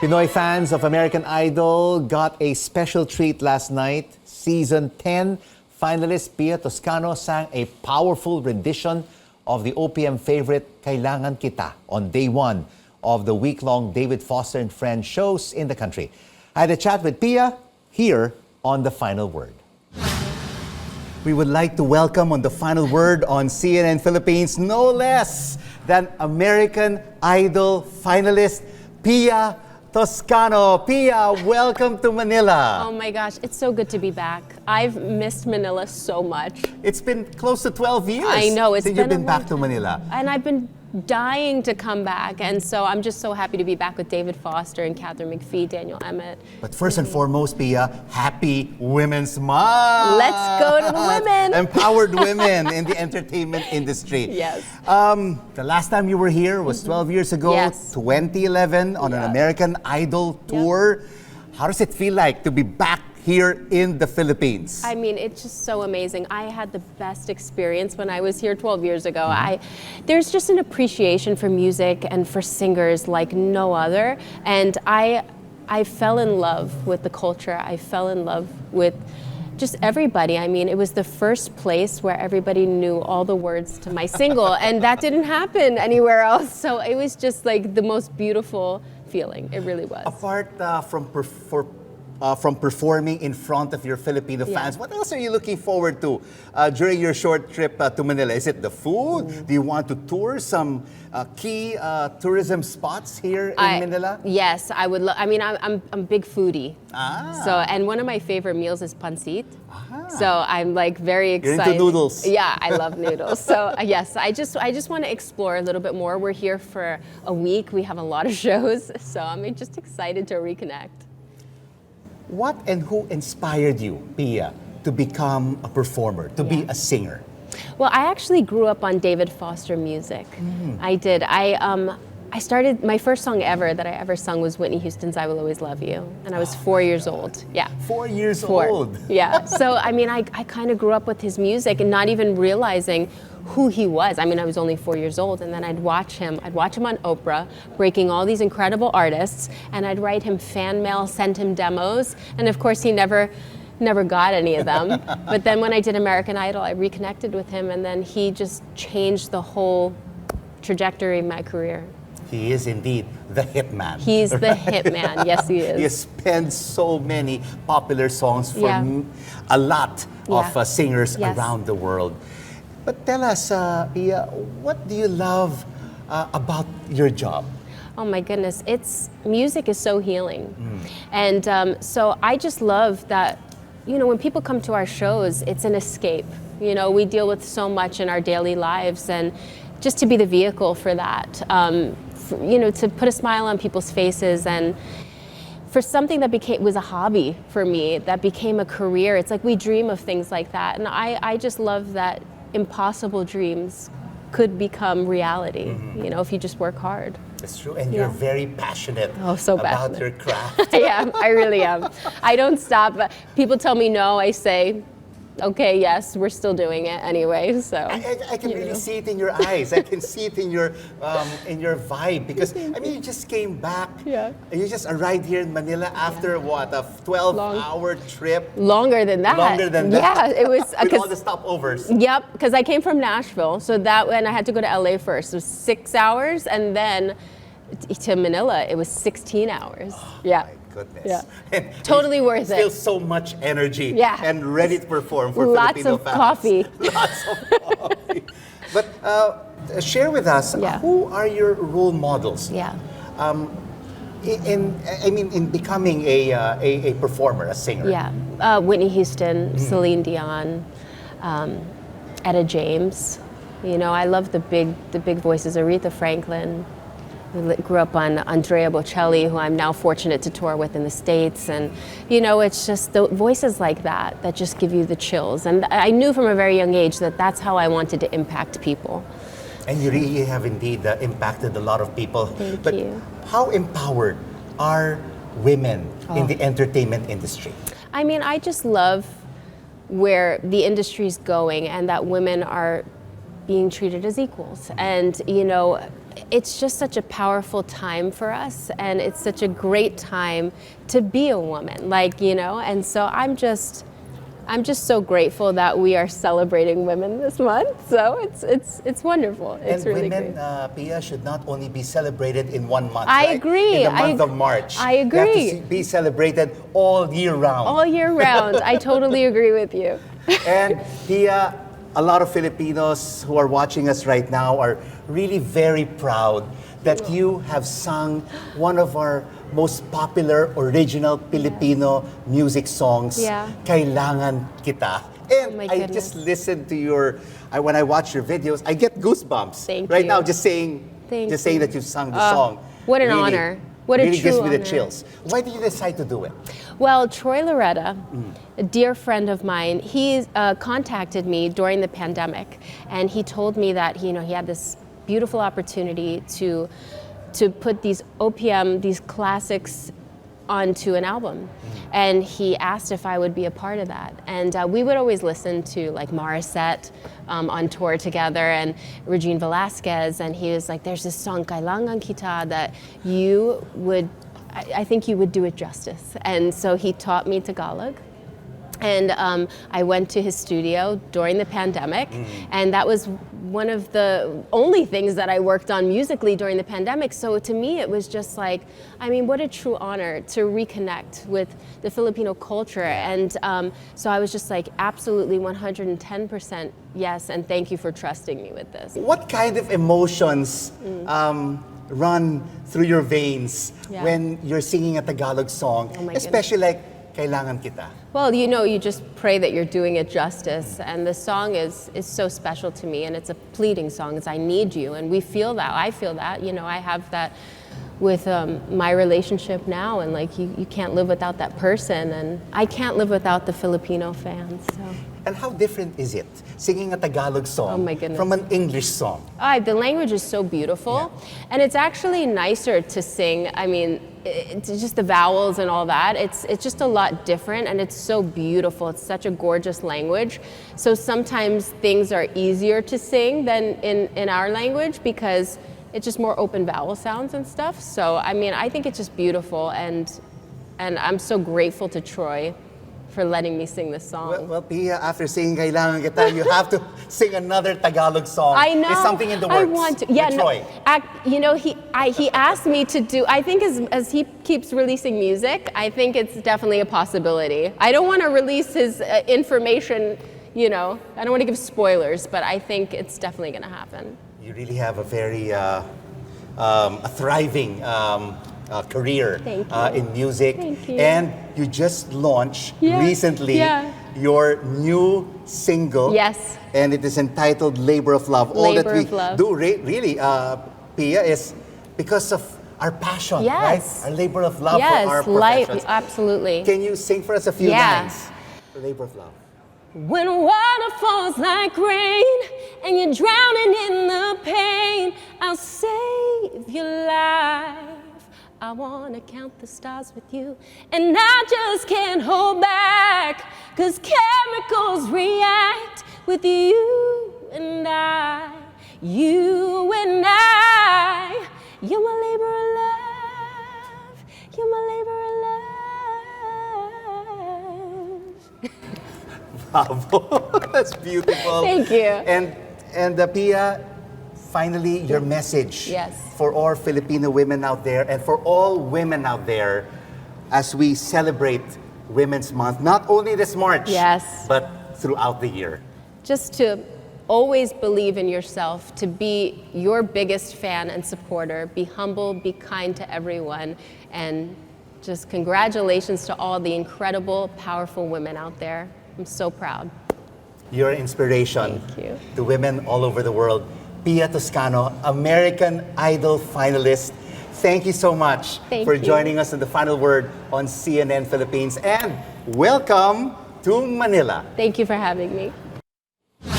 Pinoy fans of American Idol got a special treat last night. Season 10 finalist Pia Toscano sang a powerful rendition of the OPM favorite Kailangan Kita on day one of the week-long David Foster and Friends shows in the country. I had a chat with Pia here on The Final Word. We would like to welcome on The Final Word on CNN Philippines no less than American Idol finalist Pia Toscano. Pia, welcome to Manila. Oh my gosh, it's so good to be back. I've missed Manila so much. It's been close to 12 years. I know, it's since you've been back to Manila. And I've been dying to come back, and so I'm just so happy to be back with David Foster and Catherine McPhee, Daniel Emmett. But first and foremost, Pia, happy Women's Month! Let's go to the women! Empowered women in the entertainment industry. Yes. The last time you were here was 12 years ago, Yes. 2011, on an American Idol tour. How does it feel like to be back here in the Philippines? I mean, it's just so amazing. I had the best experience when I was here 12 years ago. There's just an appreciation for music and for singers like no other. And I fell in love with the culture. I fell in love with just everybody. I mean, it was the first place where everybody knew all the words to my single, and that didn't happen anywhere else. So it was just like the most beautiful feeling. It really was. Apart from performing in front of your Filipino fans, what else are you looking forward to during your short trip to Manila? Is it the food? Do you want to tour some key tourism spots here in Manila? Yes, I would. I mean, I'm a big foodie. So, and one of my favorite meals is pancit. So I'm like very excited. You're into noodles. Yeah, I love noodles. So yes, I just want to explore a little bit more. We're here for a week. We have a lot of shows, so I'm just excited to reconnect. What and who inspired you, Pia, to become a performer, to be a singer? Well, I actually grew up on David Foster music. I did. I started, my first song ever that I ever sung was Whitney Houston's I Will Always Love You. And I was 4 years old. Yeah. 4 years old? Yeah. So, I mean, I kind of grew up with his music and not even realizing who he was. I mean, I was only 4 years old, and then I'd watch him on Oprah, breaking all these incredible artists, and I'd write him fan mail, send him demos, and of course he never got any of them. But then when I did American Idol, I reconnected with him, and then he just changed the whole trajectory of my career. He is indeed the hitman. He's the hitman, yes he is. He has penned so many popular songs for a lot of singers around the world. But tell us, Pia, what do you love about your job? Oh my goodness, music is so healing. And so I just love that, you know, when people come to our shows, it's an escape. You know, we deal with so much in our daily lives, and just to be the vehicle for that, you know, to put a smile on people's faces, and for something that was a hobby for me, that became a career. It's like we dream of things like that. And I just love that impossible dreams could become reality, you know, if you just work hard. It's true, and you're very passionate about your craft. I am, I really am. I don't stop. People tell me no, I say, okay, yes, we're still doing it anyway. So I can really see it in your eyes. I can see it in your vibe, because I mean, you just came back. Yeah. You just arrived here in Manila after what, a 12-hour trip? Longer than that. Longer than that. Yeah, it was with all the stopovers. Yep, because I came from Nashville, so that when I had to go to LA first, it was 6 hours, and then to Manila, it was 16 hours. Yeah. Goodness. Yeah. And totally worth it. Still so much energy and ready to perform for lots Filipino of fans. Coffee. Lots of coffee. But share with us, who are your role models? Yeah. In becoming a performer, a singer. Yeah. Whitney Houston, Celine Dion, Etta James. You know, I love the big voices. Aretha Franklin. We grew up on Andrea Bocelli, who I'm now fortunate to tour with in the States. And, you know, it's just the voices like that that just give you the chills. And I knew from a very young age that that's how I wanted to impact people. And you really have indeed impacted a lot of people. Thank you. How empowered are women in the entertainment industry? I mean, I just love where the industry's going, and that women are being treated as equals. And, you know, it's just such a powerful time for us, and it's such a great time to be a woman, like, you know, and so I'm just so grateful that we are celebrating women this month. So it's wonderful. It's and really women, great. Pia, should not only be celebrated in 1 month. I right? agree. In the month of March. I agree. They have to be celebrated all year round. All year round. I totally agree with you. And Pia, a lot of Filipinos who are watching us right now are really very proud that you have sung one of our most popular original Filipino music songs, Yeah. Kailangan Kita. And my I goodness. just listened to when I watch your videos, I get goosebumps. Thank right you. now, just saying Thank saying you. that you sung the song. What an honor. What a really true gives me the honor. chills. Why did you decide to do it? Well, Troy Loretta, a dear friend of mine, he contacted me during the pandemic, and he told me that he had this beautiful opportunity to put these OPM, these classics, onto an album. And he asked if I would be a part of that. And we would always listen to like Morissette on tour together, and Regine Velasquez, and he was like, there's this song, Kailangan Kita, that you would, I think you would do it justice. And so he taught me Tagalog. And I went to his studio during the pandemic, and that was one of the only things that I worked on musically during the pandemic. So to me, it was just like, I mean, what a true honor to reconnect with the Filipino culture. And so I was just like, absolutely 110% yes, and thank you for trusting me with this. What kind of emotions run through your veins Yeah. when you're singing a Tagalog song, Oh my especially like Kailangan Kita? Well, you just pray that you're doing it justice, and the song is so special to me, and it's a pleading song. It's I need you, and we feel that. I feel that. I have that with my relationship now, and like you can't live without that person, and I can't live without the Filipino fans. So. And how different is it singing a Tagalog song Oh my goodness. from an English song? The language is so beautiful, and it's actually nicer to sing. I mean, it's just the vowels and all that. It's just a lot different, and it's so beautiful. It's such a gorgeous language. So sometimes things are easier to sing than in our language because it's just more open vowel sounds and stuff. So I mean, I think it's just beautiful, and I'm so grateful to Troy for letting me sing this song. Well, Pia, after singing Kailangan Kita, you have to sing another Tagalog song. I know. Is something in the works? I want to. Yeah, with no. Troy? He asked me to do. I think as he keeps releasing music, I think it's definitely a possibility. I don't want to release his information. I don't want to give spoilers, but I think it's definitely going to happen. You really have a very a thriving career Thank you. in music. Thank you. And you just launched Yeah. recently Yeah. your new single. Yes. And it is entitled Labor of Love. All that Labor we of Love. do really, Pia, is because of our passion, Yes. right? Our labor of love Yes, for our life, professions. absolutely. Can you sing for us a few Yeah. lines? Labor of Love. When water falls like rain and you're drowning in the pain, I'll save your life. I wanna count the stars with you, and I just can't hold back, 'cause chemicals react with you and I. You and I. You're my labor of love. You're my labor of love. Bravo. That's beautiful. Thank you. And Pia, finally, your message Yes. for all Filipino women out there and for all women out there as we celebrate Women's Month, not only this March, Yes. but throughout the year. Just to always believe in yourself, to be your biggest fan and supporter, be humble, be kind to everyone, and just congratulations to all the incredible, powerful women out there. I'm so proud. You're an inspiration Thank you. to women all over the world. Pia Toscano, American Idol finalist. Thank you so much Thank for you. joining us in The Final Word on CNN Philippines. And welcome to Manila. Thank you for having me.